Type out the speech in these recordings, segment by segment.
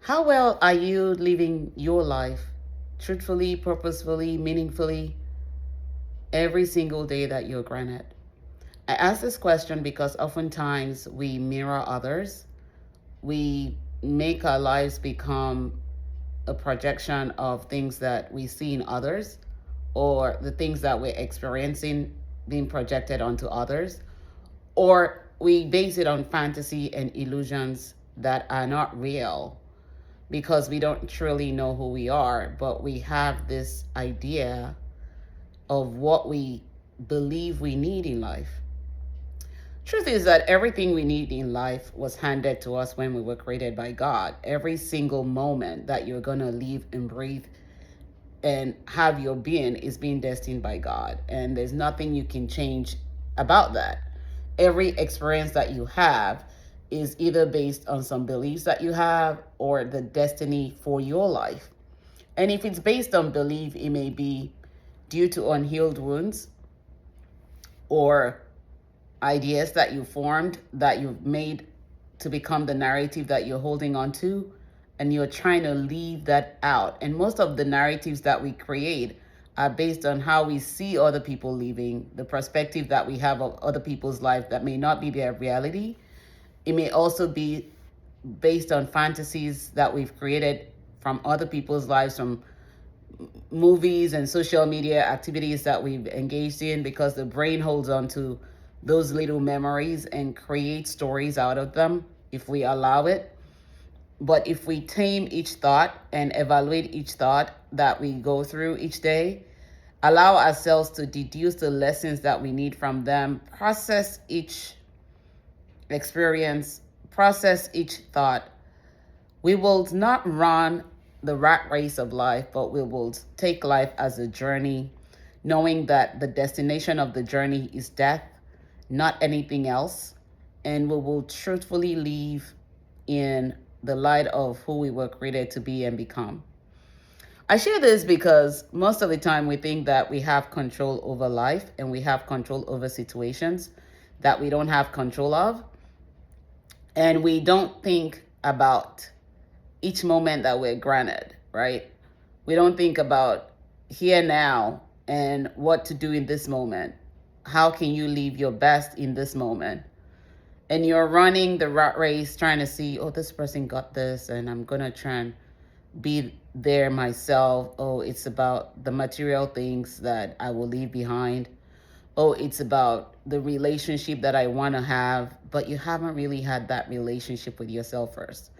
How well are you living your life truthfully, purposefully, meaningfully every single day that you're granted? I ask this question because oftentimes we mirror others. We make our lives become a projection of things that we see in others, or the things that we're experiencing being projected onto others, or we base it on fantasy and illusions that are not real because we don't truly know who we are, but we have this idea of what we believe we need in life. Truth is that everything we need in life was handed to us when we were created by God. Every single moment that you're going to live and breathe and have your being is being destined by God. And there's nothing you can change about that. Every experience that you have is either based on some beliefs that you have or the destiny for your life. And if it's based on belief, it may be due to unhealed wounds or ideas that you formed that you've made to become the narrative that you're holding on to, and you're trying to leave that out. And most of the narratives that we create are based on how we see other people living, the perspective that we have of other people's life that may not be their reality. It may also be based on fantasies that we've created from other people's lives, from movies and social media activities that we've engaged in, because the brain holds on to those little memories and creates stories out of them if we allow it. But if we tame each thought and evaluate each thought that we go through each day, allow ourselves to deduce the lessons that we need from them, process each experience, process each thought, we will not run the rat race of life, but we will take life as a journey, knowing that the destination of the journey is death, not anything else. And we will truthfully live in the light of who we were created to be and become. I share this because most of the time we think that we have control over life and we have control over situations that we don't have control of. And we don't think about each moment that we're granted, right? We don't think about here now and what to do in this moment. How can you live your best in this moment? And you're running the rat race trying to see, oh, this person got this and I'm going to try and be there myself. Oh, it's about the material things that I will leave behind. Oh, it's about the relationship that I want to have, but you haven't really had that relationship with yourself first.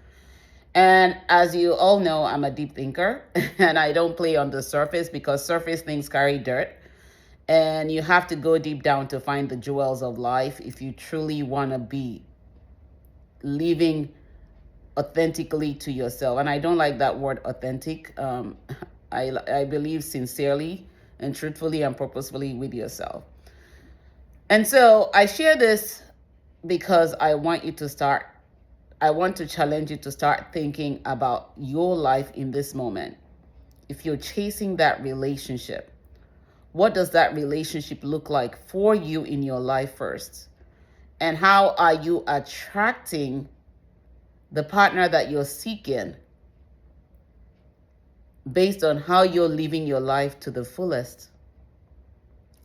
And as you all know, I'm a deep thinker and I don't play on the surface because surface things carry dirt. And you have to go deep down to find the jewels of life if you truly want to be living authentically to yourself. And I don't like that word authentic. I believe sincerely and truthfully and purposefully with yourself. And so I share this because I want to challenge you to start thinking about your life in this moment. If you're chasing that relationship, what does that relationship look like for you in your life first? And how are you attracting the partner that you're seeking based on how you're living your life to the fullest?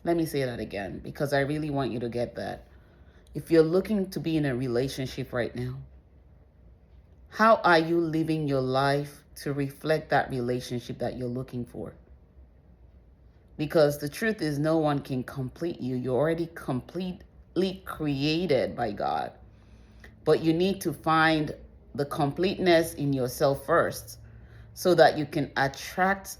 Let me say that again because I really want you to get that. If you're looking to be in a relationship right now, how are you living your life to reflect that relationship that you're looking for? Because the truth is, no one can complete you. You're already completely created by God. But you need to find the completeness in yourself first so that you can attract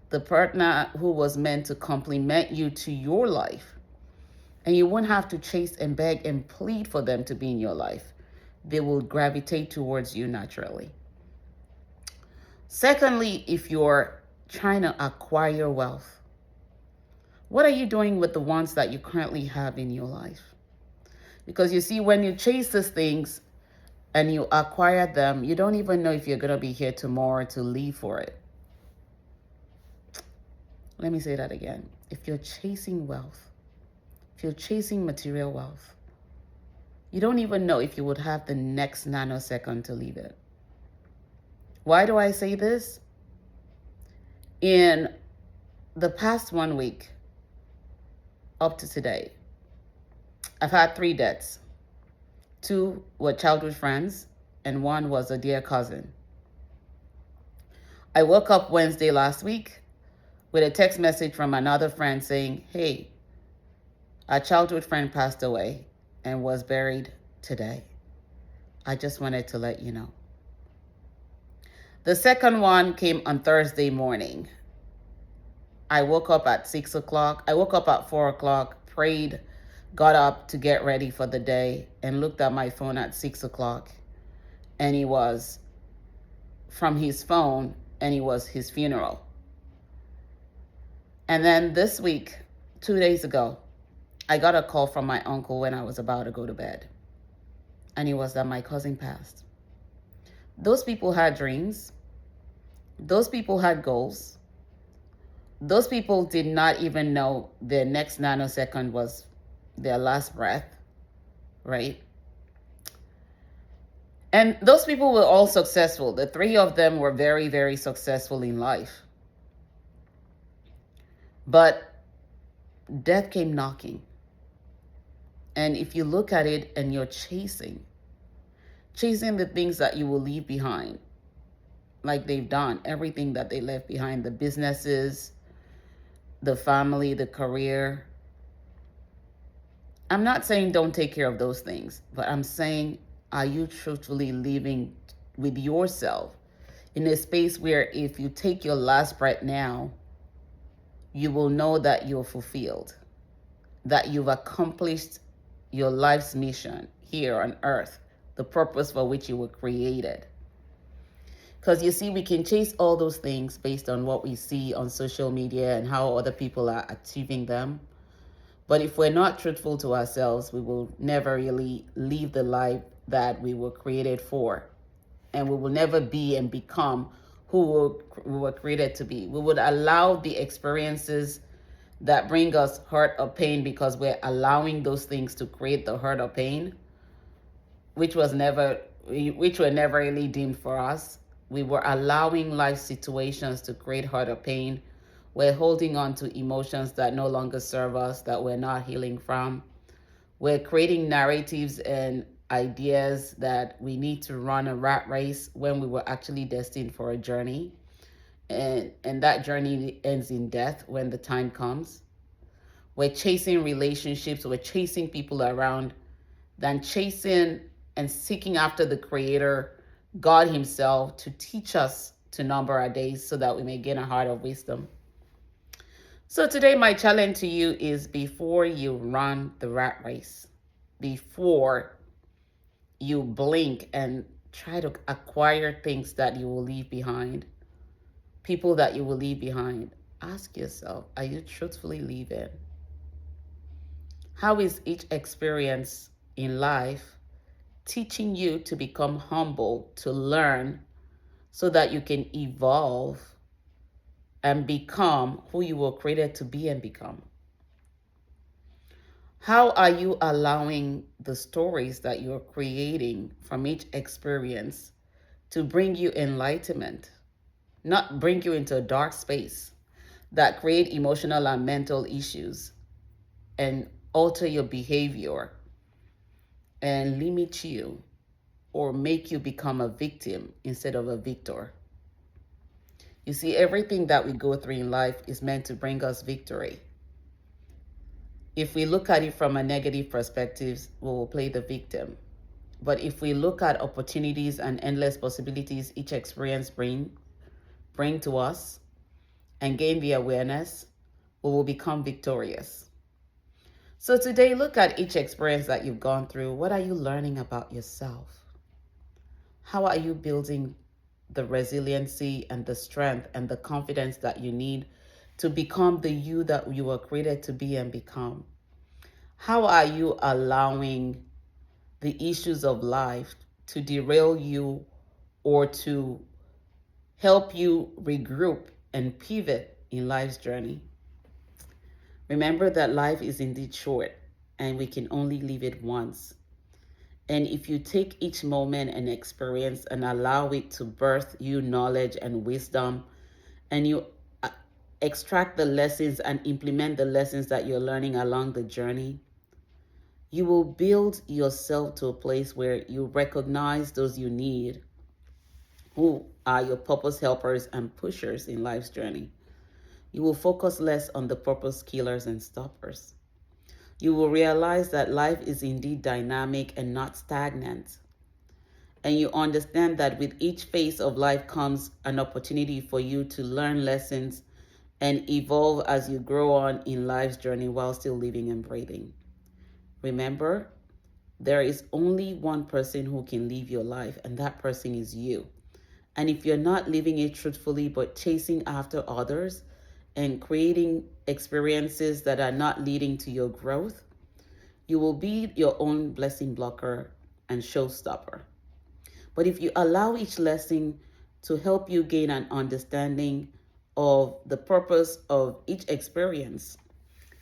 the partner who was meant to complement you to your life. And you won't have to chase and beg and plead for them to be in your life. They will gravitate towards you naturally. Secondly, if you're trying to acquire wealth, what are you doing with the ones that you currently have in your life? Because you see, when you chase these things and you acquire them, you don't even know if you're going to be here tomorrow to leave for it. Let me say that again. If you're chasing wealth, if you're chasing material wealth, you don't even know if you would have the next nanosecond to leave it. Why do I say this? In the past 1 week up to today, I've had 3 deaths. 2 were childhood friends, and 1 was a dear cousin. I woke up Wednesday last week with a text message from another friend saying, "Hey, our childhood friend passed away and was buried today. I just wanted to let you know." The second one came on Thursday morning. I woke up at 6 o'clock. I woke up at 4 o'clock, prayed, got up to get ready for the day, and looked at my phone at 6 o'clock. And he was from his phone, and it was his funeral. And then this week, 2 days ago, I got a call from my uncle when I was about to go to bed. And it was that my cousin passed. Those people had dreams. Those people had goals. Those people did not even know their next nanosecond was their last breath, right? And those people were all successful. The 3 of them were very, very successful in life. But death came knocking. And if you look at it and you're chasing the things that you will leave behind, like they've done, everything that they left behind, the businesses, the family, the career. I'm not saying don't take care of those things, but I'm saying, are you truthfully living with yourself in a space where if you take your last breath now, you will know that you're fulfilled, that you've accomplished your life's mission here on earth, the purpose for which you were created. Because you see, we can chase all those things based on what we see on social media and how other people are achieving them. But if we're not truthful to ourselves, we will never really live the life that we were created for. And we will never be and become who we were created to be. We would allow the experiences that bring us hurt or pain because we're allowing those things to create the hurt or pain, which were never really deemed for us. We were allowing life situations to create hurt or pain. We're holding on to emotions that no longer serve us, that we're not healing from. We're creating narratives and ideas that we need to run a rat race when we were actually destined for a journey. And that journey ends in death when the time comes. We're chasing relationships, we're chasing people around than chasing and seeking after the Creator, God Himself, to teach us to number our days so that we may gain a heart of wisdom. So today, my challenge to you is, before you run the rat race, before you blink and try to acquire things that you will leave behind, people that you will leave behind, ask yourself, are you truthfully leaving? How is each experience in life teaching you to become humble, to learn, so that you can evolve and become who you were created to be and become? How are you allowing the stories that you're creating from each experience to bring you enlightenment, not bring you into a dark space that create emotional and mental issues and alter your behavior and limit you or make you become a victim instead of a victor? You see, everything that we go through in life is meant to bring us victory. If we look at it from a negative perspective, we will play the victim. But if we look at opportunities and endless possibilities each experience bring to us and gain the awareness, we will become victorious. So today, look at each experience that you've gone through. What are you learning about yourself? How are you building the resiliency and the strength and the confidence that you need to become the you that you were created to be and become? How are you allowing the issues of life to derail you or to help you regroup and pivot in life's journey? Remember that life is indeed short and we can only live it once. And if you take each moment and experience and allow it to birth you knowledge and wisdom, and you uh, extract the lessons and implement the lessons that you're learning along the journey, you will build yourself to a place where you recognize those you need, who are your purpose helpers and pushers in life's journey. You will focus less on the purpose killers and stoppers. You will realize that life is indeed dynamic and not stagnant. And you understand that with each phase of life comes an opportunity for you to learn lessons and evolve as you grow on in life's journey while still living and breathing. Remember, there is only one person who can live your life, and that person is you. And if you're not living it truthfully but chasing after others and creating experiences that are not leading to your growth, you will be your own blessing blocker and showstopper. But if you allow each lesson to help you gain an understanding of the purpose of each experience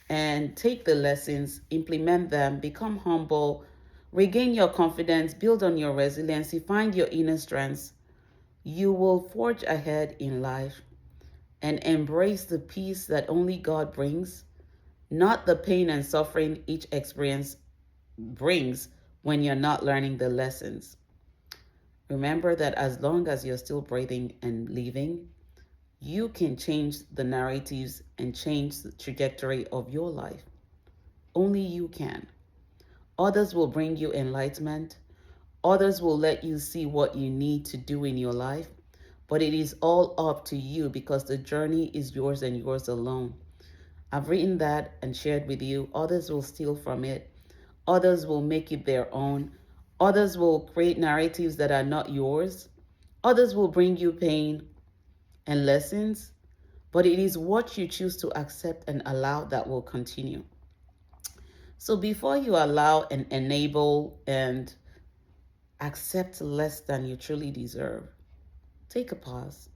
and take the lessons, implement them, become humble, regain your confidence, build on your resiliency, find your inner strengths, you will forge ahead in life and embrace the peace that only God brings, not the pain and suffering each experience brings when you're not learning the lessons. Remember that as long as you're still breathing and living, you can change the narratives and change the trajectory of your life. Only you can. Others will bring you enlightenment. Others will let you see what you need to do in your life. But it is all up to you because the journey is yours and yours alone. I've written that and shared with you. Others will steal from it. Others will make it their own. Others will create narratives that are not yours. Others will bring you pain and lessons. But it is what you choose to accept and allow that will continue. So before you allow and enable and accept less than you truly deserve, take a pause,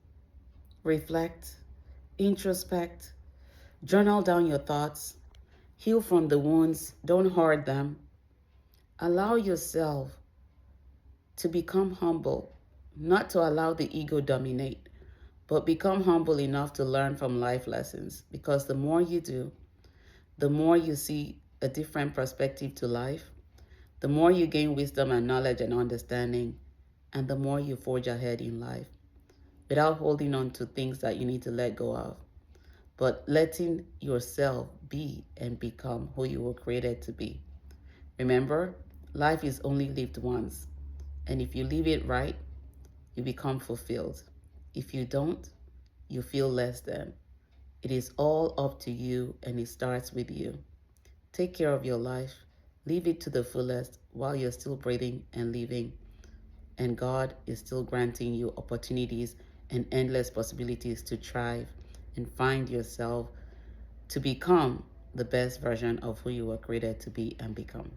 reflect, introspect, journal down your thoughts, heal from the wounds, don't hoard them. Allow yourself to become humble, not to allow the ego dominate, but become humble enough to learn from life lessons. Because the more you do, the more you see a different perspective to life, the more you gain wisdom and knowledge and understanding, and the more you forge ahead in life without holding on to things that you need to let go of, but letting yourself be and become who you were created to be. Remember, life is only lived once, and if you live it right, you become fulfilled. If you don't, you feel less than. It is all up to you, and it starts with you. Take care of your life. Live it to the fullest while you're still breathing and living. And God is still granting you opportunities and endless possibilities to thrive and find yourself to become the best version of who you were created to be and become.